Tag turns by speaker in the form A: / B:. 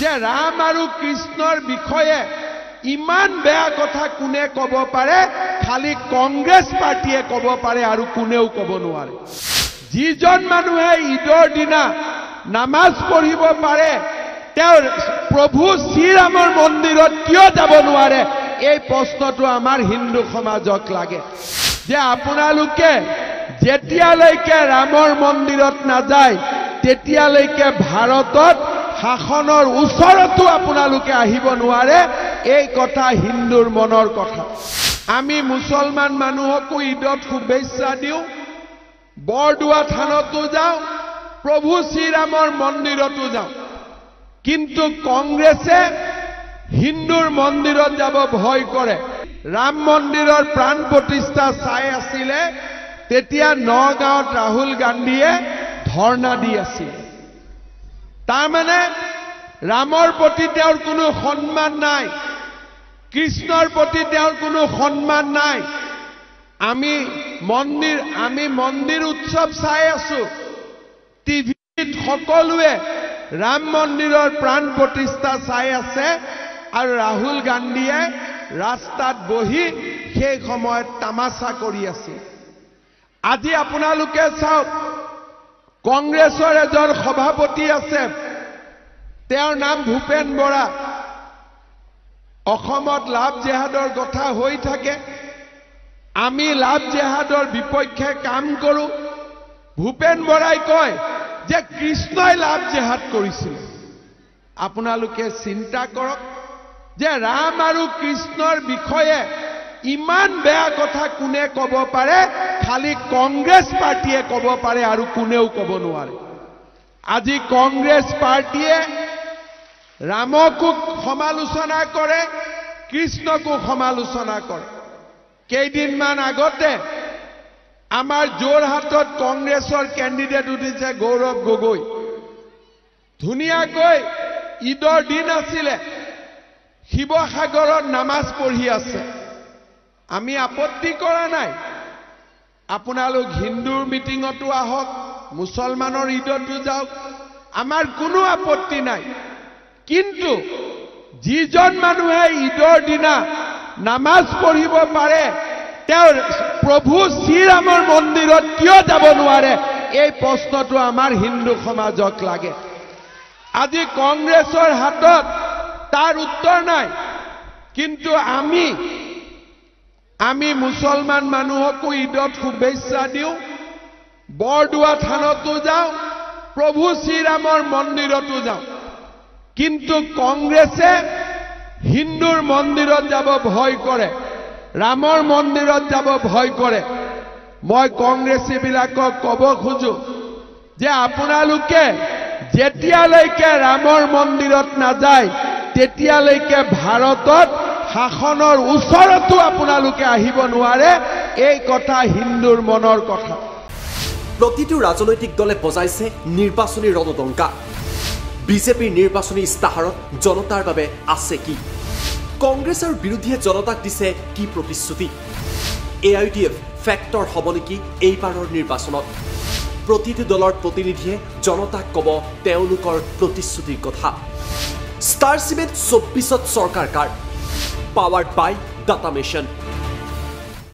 A: যে ৰাম আৰু কৃষ্ণৰ বিষয়ে ইমান বেয়া কথা কোনে ক'ব পাৰে খালি কংগ্ৰেছ পাৰ্টিয়ে ক'ব পাৰে আৰু কোনেও ক'ব নোৱাৰে যিজন মানুহে ঈদৰ দিনা নামাজ পঢ়িব পাৰে তেওঁৰ প্ৰভু শ্ৰীৰামৰ মন্দিৰত কিয় যাব নোৱাৰে এই প্ৰশ্নটো আমাৰ হিন্দু সমাজক লাগে যে আপোনালোকে যেতিয়ালৈকে ৰামৰ মন্দিৰত নাযায় তেতিয়ালৈকে ভাৰতত শাসনৰ ওচৰতো আপোনালোকে আহিব নোৱাৰে এই কথা হিন্দুৰ মনৰ কথা আমি মুছলমান মানুহকো ঈদত শুভেচ্ছা দিওঁ বৰদোৱা থানতো যাওঁ প্ৰভু শ্ৰীৰামৰ মন্দিৰতো যাওঁ কিন্তু কংগ্ৰেছে হিন্দুৰ মন্দিৰত যাব ভয় কৰে ৰাম মন্দিৰৰ প্ৰাণ প্ৰতিষ্ঠা চাই আছিলে তেতিয়া নগাঁৱত ৰাহুল গান্ধীয়ে ধৰ্ণা দি আছিল তাৰমানে ৰামৰ প্ৰতি তেওঁৰ কোনো সন্মান নাই কৃষ্ণৰ প্ৰতি তেওঁৰ কোনো সন্মান নাই আমি মন্দিৰ উৎসৱ চাই আছো টিভিত সকলোৱে ৰাম মন্দিৰৰ প্ৰাণ প্ৰতিষ্ঠা চাই আছে আৰু ৰাহুল গান্ধীয়ে ৰাস্তাত বহি সেই সময়ত তামাচা কৰি আছে আজি আপোনালোকে চাওক কংগ্ৰেছৰ এজন সভাপতি আছে তেওঁৰ নাম ভূপেন বৰা অসমত লাভ জেহাদৰ কথা হৈ থাকে আমি লাভ জেহাদৰ বিপক্ষে কাম কৰো ভূপেন বৰাই কয় যে কৃষ্ণই লাভ জেহাদ কৰিছিল আপোনালোকে চিন্তা কৰক যে ৰাম আৰু কৃষ্ণৰ বিষয়ে ইমান বেয়া কথা কোনে ক'ব পাৰে খালি কংগ্ৰেছ পাৰ্টিয়ে ক'ব পাৰে আৰু কোনেও ক'ব নোৱাৰে আজি কংগ্ৰেছ পাৰ্টিয়ে ৰামকো সমালোচনা কৰে কৃষ্ণকো সমালোচনা কৰে কেইদিনমান আগতে আমাৰ যোৰহাটত কংগ্ৰেছৰ কেণ্ডিডেট উঠিছে গৌৰৱ গগৈ ধুনীয়াকৈ ঈদৰ দিন আছিলে শিৱসাগৰত নামাজ পঢ়ি আছে আমি আপত্তি কৰা নাই আপোনালোক হিন্দুৰ মিটিঙতো আহক মুছলমানৰ ঈদতো যাওক আমাৰ কোনো আপত্তি নাই কিন্তু যিজন মানুহে ঈদৰ দিনা নামাজ পঢ়িব পাৰে তেওঁৰ প্ৰভু শ্ৰীৰামৰ মন্দিৰত কিয় যাব নোৱাৰে এই প্ৰশ্নটো আমাৰ হিন্দু সমাজক লাগে আজি কংগ্ৰেছৰ হাতত তাৰ উত্তৰ নাই কিন্তু আমি মুছলমান মানুহকো ঈদত শুভেচ্ছা দিওঁ বৰদোৱা থানতো যাওঁ প্ৰভু শ্ৰীৰামৰ মন্দিৰতো যাওঁ কিন্তু কংগ্ৰেছে হিন্দুৰ মন্দিৰত যাব ভয় কৰে ৰামৰ মন্দিৰত যাব ভয় কৰে মই কংগ্ৰেছীবিলাকক ক'ব খোজো যে আপোনালোকে যেতিয়ালৈকে ৰামৰ মন্দিৰত নাযায় তেতিয়ালৈকে ভাৰতত শাসনৰ ওচৰতো আপোনালোকে আহিব নোৱাৰে এই কথা হিন্দুৰ মনৰ কথা
B: প্ৰতিটো ৰাজনৈতিক দলে বজাইছে নিৰ্বাচনী ৰণদংকা বিজেপিৰ নিৰ্বাচনী ইস্তাহাৰত জনতাৰ বাবে আছে কি কংগ্ৰেছ আৰু বিৰোধীয়ে জনতাক দিছে কি প্ৰতিশ্ৰুতি AIUDF ফেক্টৰ হ'ব নেকি এইবাৰৰ নিৰ্বাচনত প্ৰতিটো দলৰ প্ৰতিনিধিয়ে জনতাক ক'ব তেওঁলোকৰ প্ৰতিশ্ৰুতিৰ কথা ষ্টাৰ চিমেণ্ট 24ত চৰকাৰ কাৰ পাৱাৰ্ড বাই ডাটা মিছন